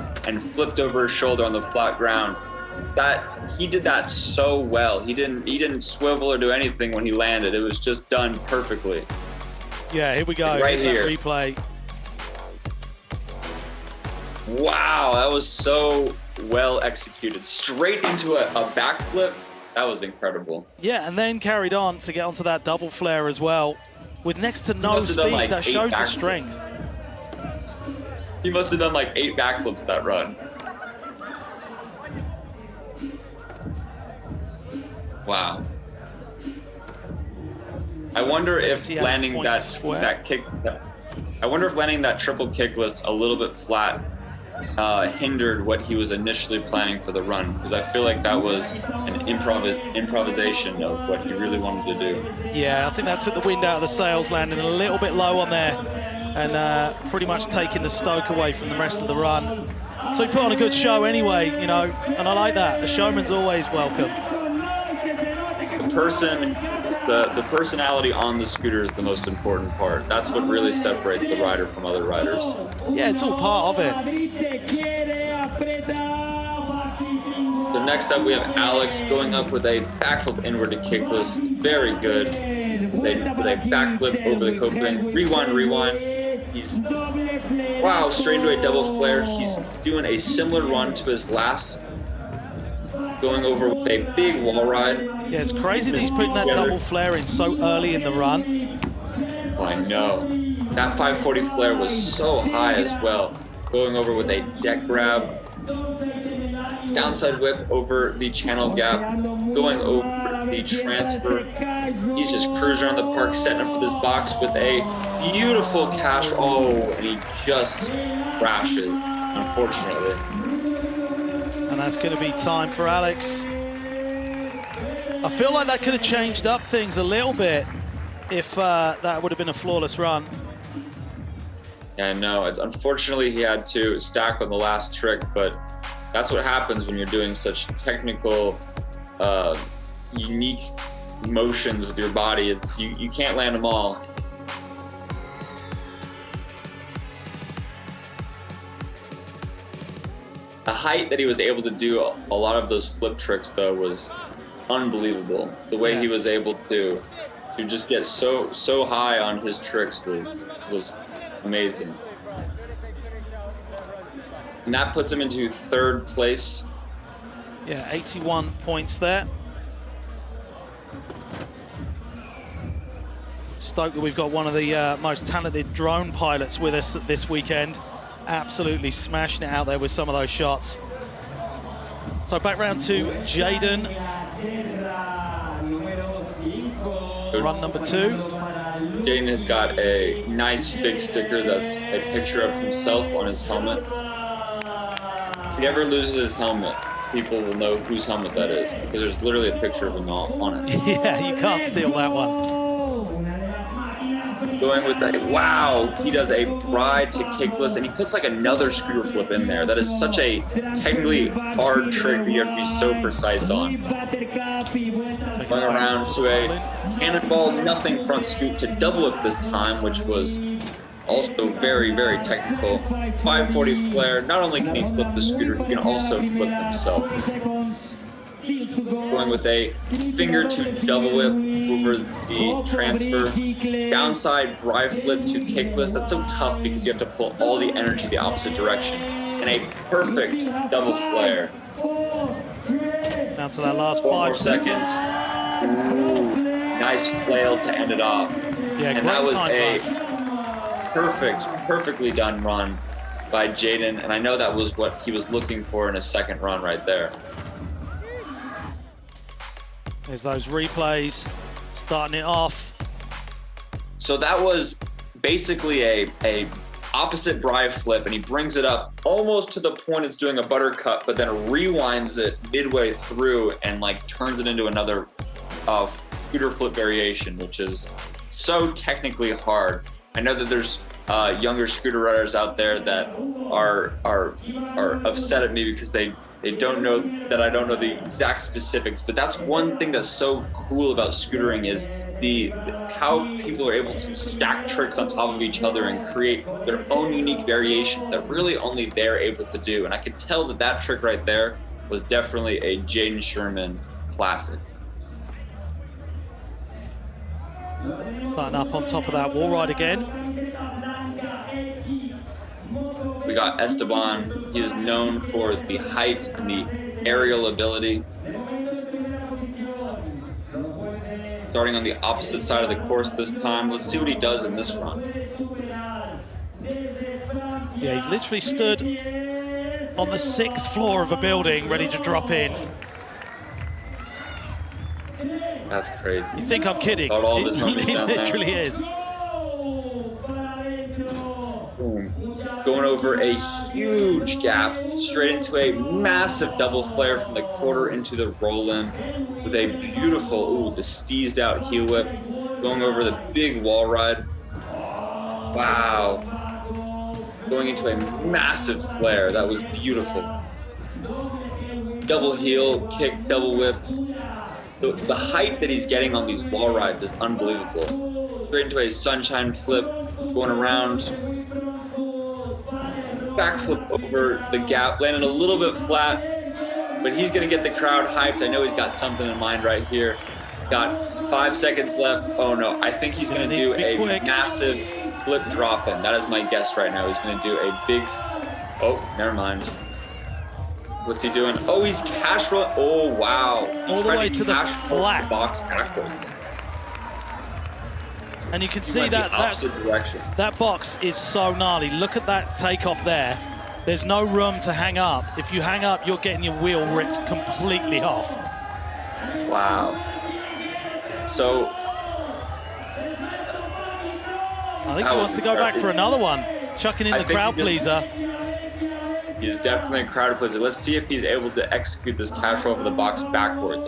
flipped over his shoulder on the flat ground, that he did that so well. He didn't swivel or do anything when he landed. It was just done perfectly. Yeah, here we go. Right here. That replay. Wow, that was so well executed. Straight into a backflip. That was incredible. Yeah, and then carried on to get onto that double flare as well. With next to no speed, like that shows the strength. He must have done like 8 backflips that run. Wow. I wonder if landing that triple kickless a little bit flat hindered what he was initially planning for the run, because I feel like that was an improvisation of what he really wanted to do. Yeah, I think that took the wind out of the sails, landing a little bit low on there and pretty much taking the stoke away from the rest of the run. So he put on a good show anyway, you know, and I like that. A showman's always welcome. The personality on the scooter is the most important part. That's what really separates the rider from other riders. Yeah, it's all part of it. So next up we have Alex going up with a backflip inward to kickless. Very good. With a backflip over the coping. Rewind. He's, wow, straight into a double flare. He's doing a similar run to his last, going over with a big wall ride. Yeah, it's crazy that he's putting that double flare in so early in the run. Oh, I know. That 540 flare was so high as well. Going over with a deck grab, downside whip over the channel gap, going over the transfer. He's just cruising around the park, setting up for this box with a beautiful cash. Oh, and he just crashes, unfortunately. And that's going to be time for Alex. I feel like that could have changed up things a little bit if that would have been a flawless run. Yeah, no, unfortunately he had to stack on the last trick, but that's what happens when you're doing such technical, unique motions with your body. It's you can't land them all. The height that he was able to do a lot of those flip tricks, though, was unbelievable. The way he was able to just get so high on his tricks was amazing. And that puts him into 3rd place. Yeah, 81 points there. Stoked that we've got one of the most talented drone pilots with us this weekend. Absolutely smashing it out there with some of those shots. So back round to Jaden. Run number 2. Jaden has got a nice fig sticker that's a picture of himself on his helmet. If he ever loses his helmet, people will know whose helmet that is, because there's literally a picture of him on it. Yeah, you can't steal that one. Going with that, wow, he does a ride to kickless, and he puts like another scooter flip in there. That is such a technically hard trick that you have to be so precise on. Going around to a cannonball, nothing front scoop to double up this time, which was also very, very technical. 540 flare, not only can he flip the scooter, he can also flip himself. Going with a finger to double whip over the transfer. Downside bri flip to kickless. That's so tough because you have to pull all the energy the opposite direction. And a perfect double flare. Down to that last 5 seconds. Ooh, nice flail to end it off. Yeah, and that was a perfectly done run by Jaden. And I know that was what he was looking for in his second run right there. There's those replays, starting it off. So that was basically a opposite bri flip, and he brings it up almost to the point it's doing a buttercut, but then rewinds it midway through and like turns it into another scooter flip variation, which is so technically hard. I know that there's younger scooter riders out there that are upset at me because they don't know that I don't know the exact specifics, but that's one thing that's so cool about scootering is how people are able to stack tricks on top of each other and create their own unique variations that really only they're able to do. And I could tell that that trick right there was definitely a Jaden Sherman classic. Starting up on top of that wall ride again. We got Esteban. He is known for the height and the aerial ability. Starting on the opposite side of the course this time. Let's see what he does in this run. Yeah, he's literally stood on the 6th floor of a building, ready to drop in. That's crazy. You think I'm kidding? He literally is. Boom. Going over a huge gap, straight into a massive double flare from the quarter into the roll-in with a beautiful, the steezed out heel whip, going over the big wall ride. Wow. Going into a massive flare. That was beautiful. Double heel, kick, double whip. The height that he's getting on these wall rides is unbelievable. Straight into a sunshine flip, going around. Backflip over the gap, landing a little bit flat, but he's gonna get the crowd hyped. I know he's got something in mind right here. Got 5 seconds left. Oh no, I think he's gonna do a massive flip drop in. That is my guess right now. He's gonna do a big, oh, never mind. What's he doing? Oh, he's cash rolling. Oh, wow. All the way to the flat. Box backwards. And you can see that box is so gnarly. Look at that takeoff there. There's no room to hang up. If you hang up, you're getting your wheel ripped completely off. Wow. So I think he wants to go back for another one. Chucking in the crowd pleaser. He is definitely a crowd pleaser. Let's see if he's able to execute this cash roll over the box backwards.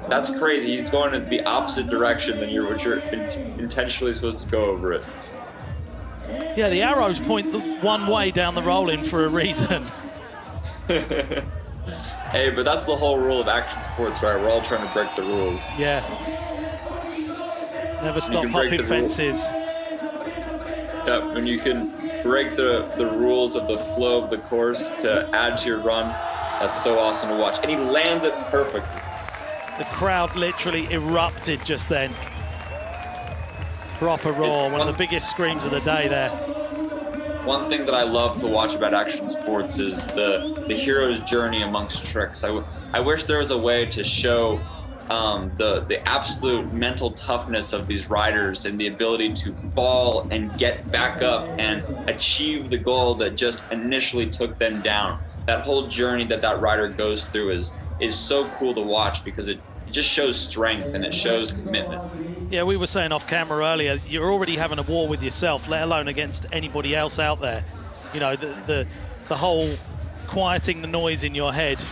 That's crazy. He's going in the opposite direction than what you're intentionally supposed to go over it. Yeah, the arrows point one way down the roll-in for a reason. Hey, but that's the whole rule of action sports, right? We're all trying to break the rules. Yeah. Never stop hopping fences. Yep, when you can break the rules of the flow of the course to add to your run, that's so awesome to watch. And he lands it perfectly. The crowd literally erupted just then. Proper roar, one of the biggest screams of the day there. One thing that I love to watch about action sports is the hero's journey amongst tricks. I wish there was a way to show the absolute mental toughness of these riders and the ability to fall and get back up and achieve the goal that just initially took them down. That whole journey that rider goes through is so cool to watch because it just shows strength and it shows commitment. Yeah, we were saying off camera earlier, you're already having a war with yourself, let alone against anybody else out there. You know, the whole quieting the noise in your head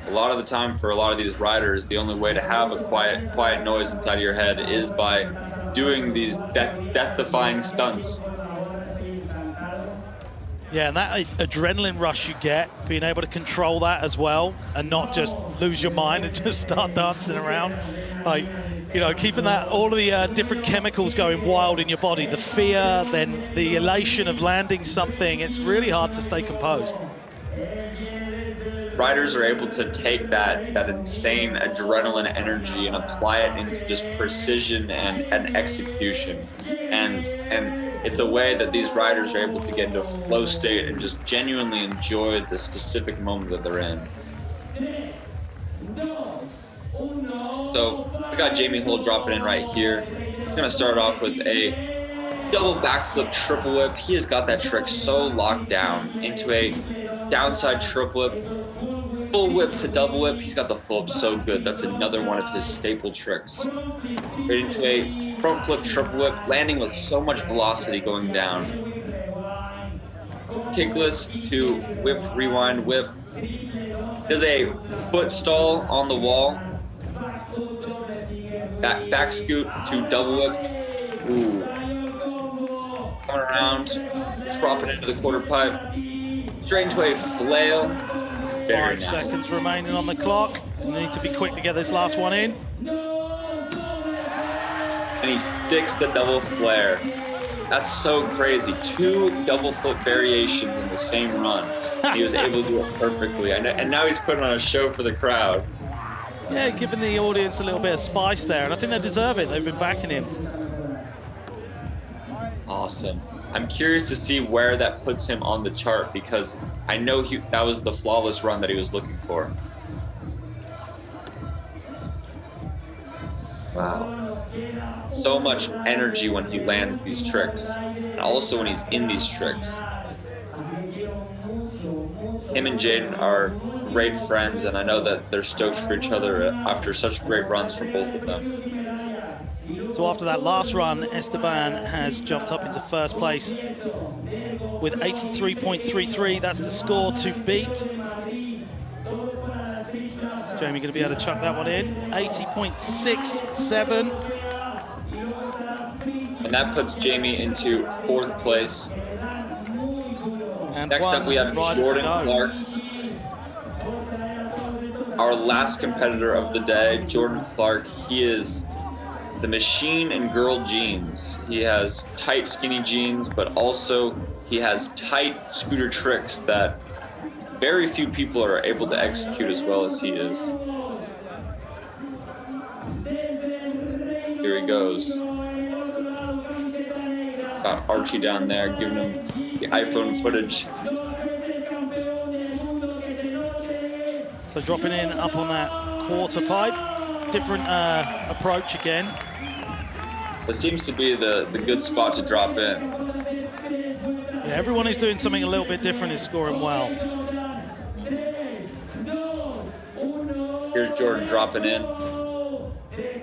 A lot of the time for a lot of these riders, the only way to have a quiet noise inside of your head is by doing these death-defying stunts. Yeah, and that adrenaline rush you get, being able to control that as well and not just lose your mind and just start dancing around. Like, you know, keeping that, all of the different chemicals going wild in your body, the fear, then the elation of landing something, it's really hard to stay composed. Riders are able to take that insane adrenaline energy and apply it into just precision and execution. And it's a way that these riders are able to get into a flow state and just genuinely enjoy the specific moment that they're in. So we got Jamie Hull dropping in right here. He's gonna start off with a double backflip triple whip. He has got that trick so locked down into a downside triple whip, full whip to double whip. He's got the full whip so good. That's another one of his staple tricks. Right into a front flip triple whip, landing with so much velocity going down. Kickless to whip, rewind, whip. Does a foot stall on the wall. Back scoot to double whip. Ooh. Coming around, dropping into the quarter pipe. Straight into a flail. Very 5 nice. seconds remaining on the clock. You need to be quick to get this last one in. And he sticks the double flare. That's so crazy. 2 double flip variations in the same run. He was able to do it perfectly. And now he's putting on a show for the crowd. Yeah, giving the audience a little bit of spice there, and I think they deserve it. They've been backing him. Awesome. I'm curious to see where that puts him on the chart, because I know that was the flawless run that he was looking for. Wow. So much energy when he lands these tricks, and also when he's in these tricks. Him and Jaden are great friends, and I know that they're stoked for each other after such great runs from both of them. So after that last run, Esteban has jumped up into first place with 83.33. That's the score to beat. Is Jamie going to be able to chuck that one in? 80.67. And that puts Jamie into 4th place. And next up we have Jordan Clark. Our last competitor of the day, Jordan Clark. He is the machine in girl jeans. He has tight skinny jeans, but also he has tight scooter tricks that very few people are able to execute as well as he is. Here he goes. Got Archie down there giving him the iPhone footage. So dropping in up on that quarter pipe. Different approach again. That seems to be the good spot to drop in. Yeah, everyone who's doing something a little bit different is scoring well. Here's Jordan dropping in.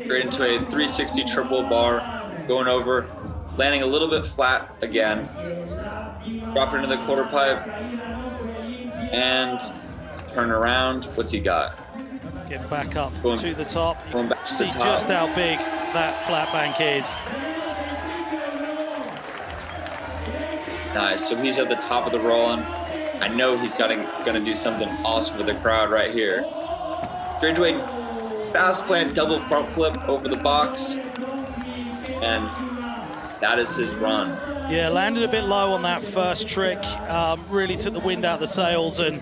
Straight into a 360 triple bar, going over, landing a little bit flat again. Dropping into the quarter pipe. And turn around. What's he got? Get back up to the top. You can see to the top. just how big that flat bank is. Nice. So he's at the top of the roll-in. I know he's gonna do something awesome for the crowd right here. Straight to a fast plant double front flip over the box, and that is his run. Yeah, landed a bit low on that first trick. Really took the wind out of the sails, and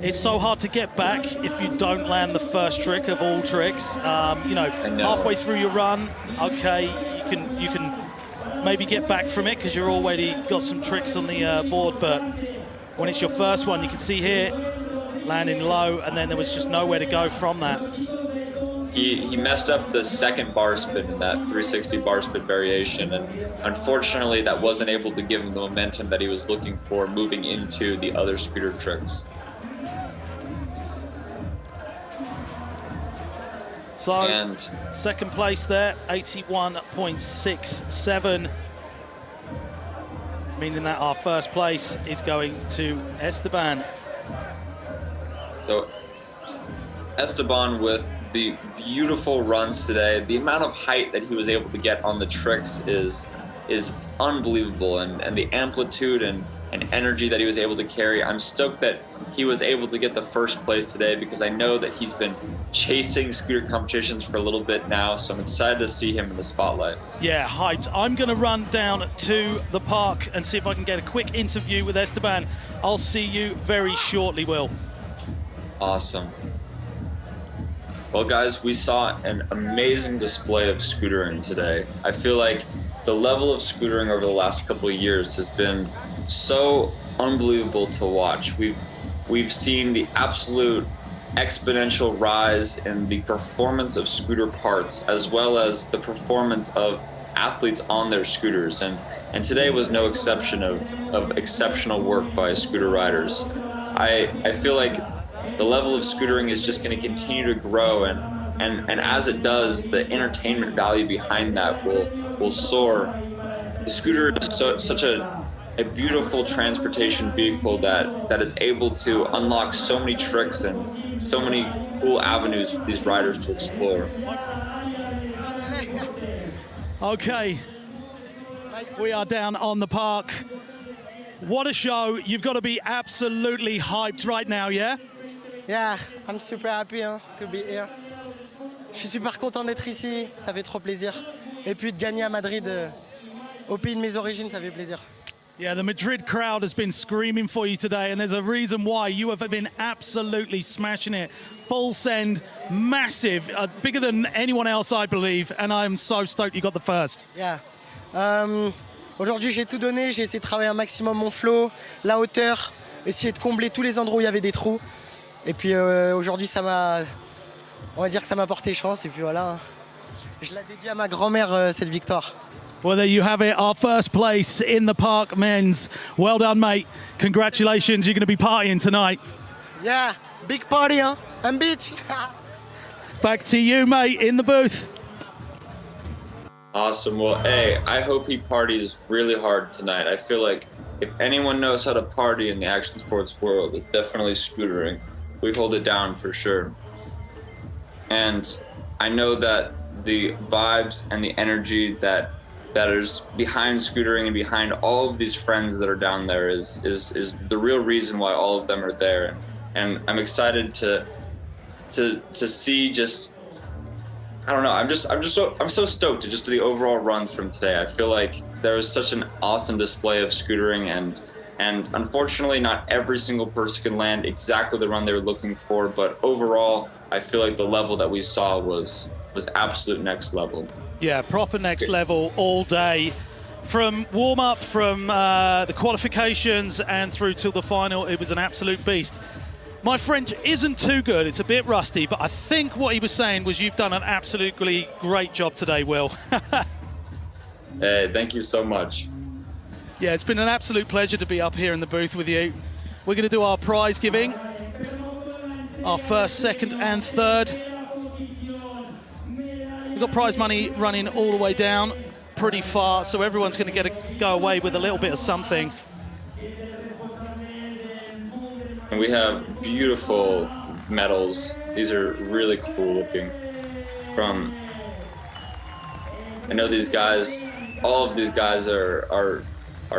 it's so hard to get back if you don't land the first trick of all tricks. You know, halfway through your run, okay, you can maybe get back from it because you're already got some tricks on the board, but when it's your first one, you can see here, landing low, and then there was just nowhere to go from that. He messed up the second bar spin in that 360 bar spin variation, and unfortunately that wasn't able to give him the momentum that he was looking for moving into the other scooter tricks. So, second place there, 81.67. Meaning that our first place is going to Esteban. So, Esteban with the beautiful runs today. The amount of height that he was able to get on the tricks is unbelievable, and the amplitude and energy that he was able to carry. I'm stoked that he was able to get the first place today, because I know that he's been chasing scooter competitions for a little bit now, so I'm excited to see him in the spotlight. Yeah, hyped. I'm going to run down to the park and see if I can get a quick interview with Esteban. I'll see you very shortly, Will. Awesome. Well, guys, we saw an amazing display of scootering today. I feel like the level of scootering over the last couple of years has been so unbelievable to watch. We've seen the absolute exponential rise in the performance of scooter parts, as well as the performance of athletes on their scooters. And today was no exception of exceptional work by scooter riders. I feel like the level of scootering is just going to continue to grow, and as it does, the entertainment value behind that will soar. The scooter is such a beautiful transportation vehicle that is able to unlock so many tricks and so many cool avenues for these riders to explore. Okay, we are down on the park. What a show. You've got to be absolutely hyped right now, yeah? Yeah, I'm super happy to be here. Je suis super content d'être ici, ça fait trop plaisir. Et puis de gagner à Madrid, au pays de mes origines, ça fait plaisir. Yeah, the Madrid crowd has been screaming for you today, and there's a reason why. You have been absolutely smashing it. Full send, massive, bigger than anyone else, I believe, and I'm so stoked you got the first. Yeah. Aujourd'hui, j'ai tout donné, j'ai essayé de travailler un maximum mon flow, la hauteur, essayer de combler tous les endroits où il y avait des trous. Et puis aujourd'hui, on va dire que ça m'a porté chance, et puis voilà. Je la dédie à ma grand-mère, cette victoire. Well, there you have it, our first place in the park men's. Well done, mate. Congratulations, you're going to be partying tonight. Yeah, big party, huh? And beach. Back to you, mate, in the booth. Awesome. Well, hey, I hope he parties really hard tonight. I feel like if anyone knows how to party in the action sports world, it's definitely scootering. We hold it down for sure. And I know that the vibes and the energy that is behind scootering and behind all of these friends that are down there is the real reason why all of them are there. And I'm excited to see just, I don't know, I'm so stoked to just do the overall runs from today. I feel like there was such an awesome display of scootering, and unfortunately not every single person can land exactly the run they were looking for, but overall I feel like the level that we saw was absolute next level. Yeah, proper next level all day. From warm-up, from the qualifications and through till the final, it was an absolute beast. My French isn't too good, it's a bit rusty, but I think what he was saying was you've done an absolutely great job today, Will. Hey, thank you so much. Yeah, it's been an absolute pleasure to be up here in the booth with you. We're going to do our prize giving, our first, second and third. We've got prize money running all the way down pretty far, so everyone's going to go away with a little bit of something. And we have beautiful medals. These are really cool looking. I know these guys, all of these guys are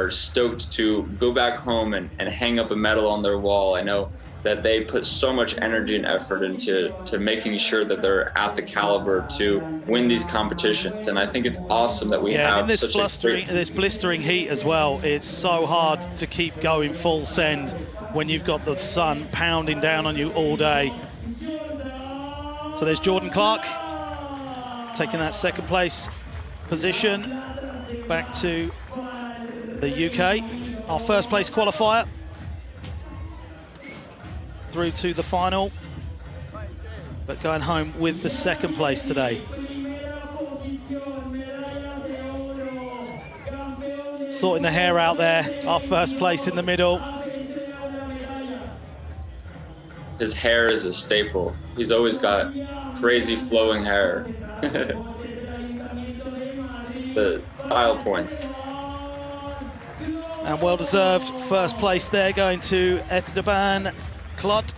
stoked to go back home and hang up a medal on their wall. I know that they put so much energy and effort into making sure that they're at the caliber to win these competitions, and I think it's awesome that we have in this such this blistering heat as well. It's so hard to keep going full send when you've got the sun pounding down on you all day. So there's Jordan Clark taking that second place position back to the UK. Our first place qualifier through to the final, but going home with the second place today. Sorting the hair out there, our first place in the middle. His hair is a staple. He's always got crazy flowing hair. The style points. And well-deserved first place there going to Esteban Clot.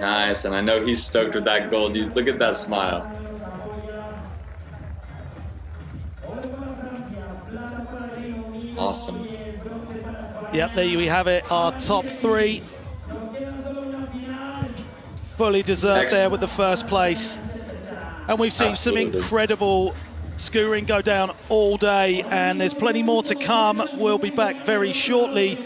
Nice, and I know he's stoked with that goal. Dude, look at that smile. Awesome. Yep, there we have it, our top three. Fully deserved there with the first place. And we've seen some incredible scootering go down all day, and there's plenty more to come. We'll be back very shortly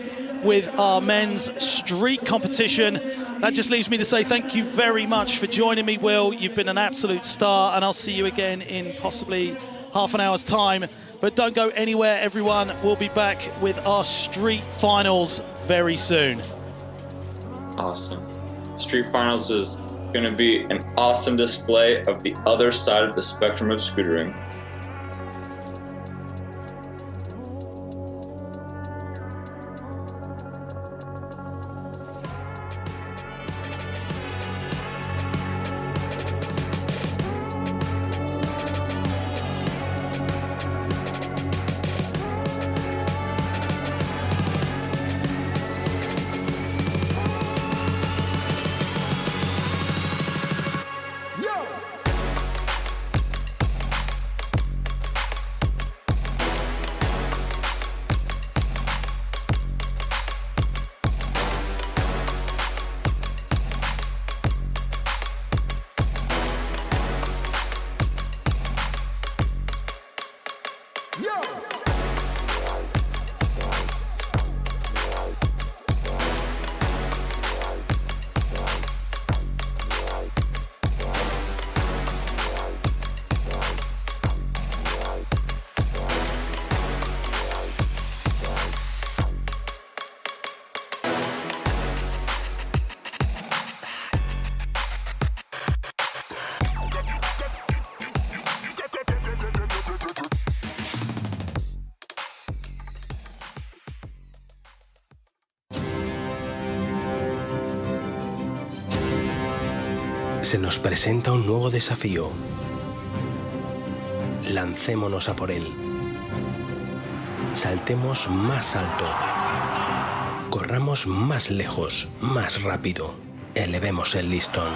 with our men's street competition. That just leaves me to say thank you very much for joining me, Will. You've been an absolute star, and I'll see you again in possibly half an hour's time. But don't go anywhere, everyone. We'll be back with our street finals very soon. Awesome. Street finals is going to be an awesome display of the other side of the spectrum of scootering. Se nos presenta un nuevo desafío. Lancémonos a por él. Saltemos más alto. Corramos más lejos, más rápido. Elevemos el listón.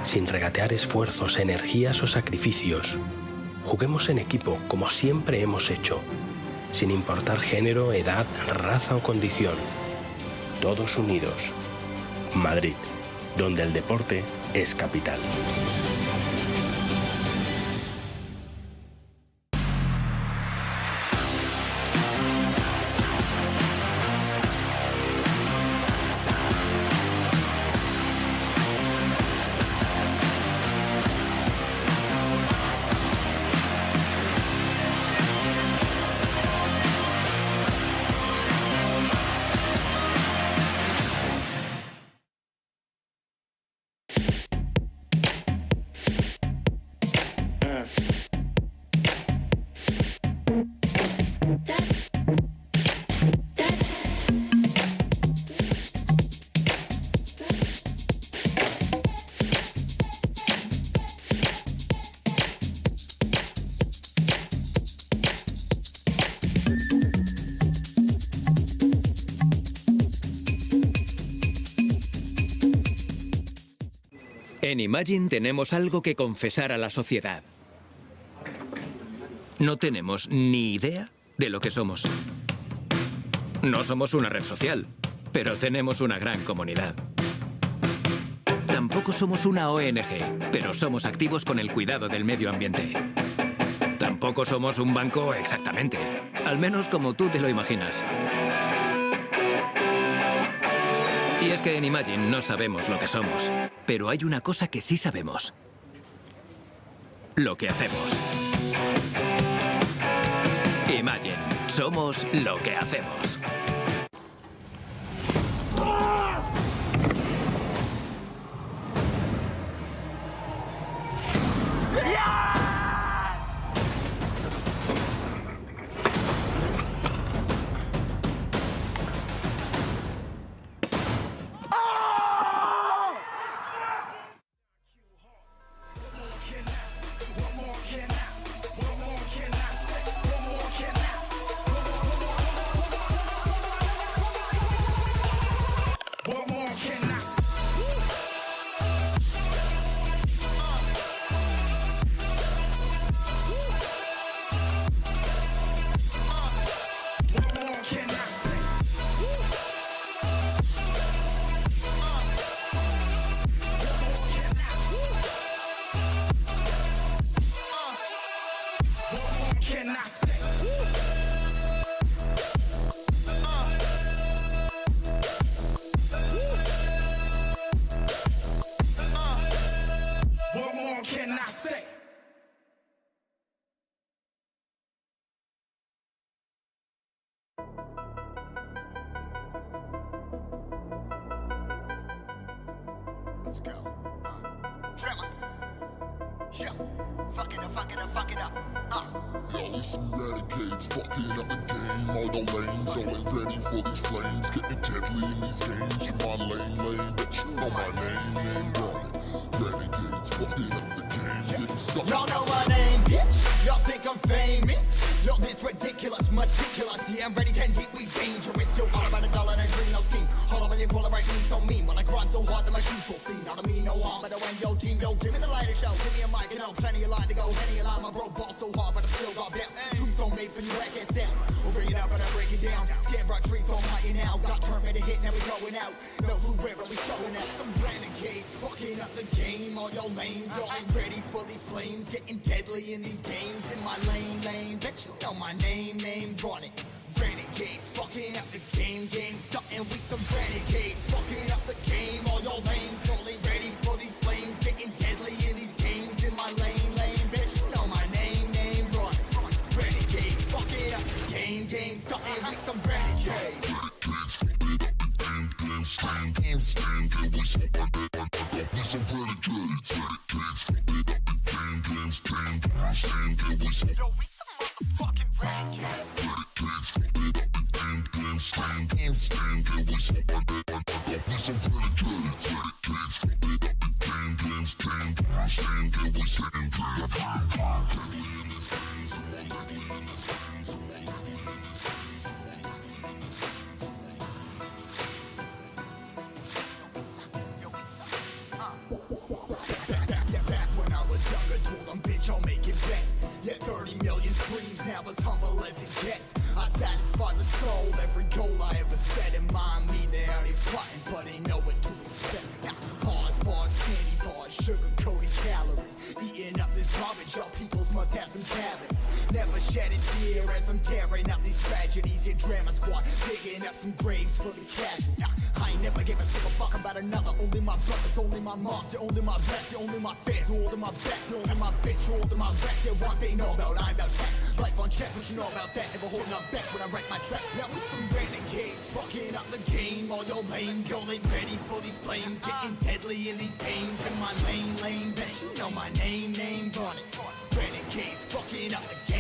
Sin regatear esfuerzos, energías o sacrificios. Juguemos en equipo como siempre hemos hecho, sin importar género, edad, raza o condición. Todos unidos. Madrid, donde el deporte es capital. En Imagine tenemos algo que confesar a la sociedad. No tenemos ni idea de lo que somos. No somos una red social, pero tenemos una gran comunidad. Tampoco somos una ONG, pero somos activos con el cuidado del medio ambiente. Tampoco somos un banco exactamente, al menos como tú te lo imaginas. Y es que en Imagine no sabemos lo que somos, pero hay una cosa que sí sabemos. Lo que hacemos. Imagine, somos lo que hacemos. Let's go. Drama. Yeah. Fuck it up, fuck it up, fuck it up. Y'all is some renegades, fucking up the game. All the lanes, all ain't ready for these flames. Getting deadly in these games. Come on, lane, bet you know my name, run it. Renegades, fucking up the game. Getting stuck. Y'all know my name, bitch. Y'all think I'm famous. Y'all this ridiculous, meticulous. Yeah, I'm ready, 10 deep, we dangerous. Yo, all about a dollar and a green, no scheme. All over your collar, right, me so mean. When I grind so hard that my shoes so clean. Not to me, no harm, but I win yo team, yo. Give me the lighter show, give me a mic, you know, plenty of line to go. Any line, my bro ball so hard, but I still got bounce. Tombstone made for you, like that sound. We'll bring it out, but I break it down. Scan rock trees on mighty now. Got turn made a hit, now we going out. No who rarely showing out. Some renegades, fucking up the game. All y'all lames, y'all ain't ready for these flames. Getting deadly in these games. In my lane. Bet you know my name, run it. Renegades, fucking up the game. Starting with some renegades, fucking up the game. All y'all lames, y'all ain't ready for these flames. Getting deadly in these games. In my lane. Bet you know my name, run it. Renegades, fucking up the game. Starting with some renegades. Yo, we some motherfucking renegades. Back when I was younger, told them, bitch, I'll make it back. Yeah, 30 million streams, now as humble as it gets. I satisfy the soul, every goal I ever set in mind. Me, they out here plotting, but they know what to expect. Now, bars, candy bars, sugar-coated calories. Eating up this garbage, y'all peoples must have some cavities. Never shed a tear as I'm tearing up these tragedies. Your drama squad, digging up some graves for the casual. I ain't never give a single fuck about another. Only my brothers, only my moms, you're only my vets, you're only my fans, you're only my bets, you're only my bitch, you're only my reps. Yeah, one thing know about, I'm about tax. Life on check, what you know about that? Never holding up back when I write my tracks. Now we some renegades, fucking up the game. All your lanes, y'all ain't ready for these flames. Getting deadly in these games. In my lane, bet you know my name, run it. Renegades, fucking up the game.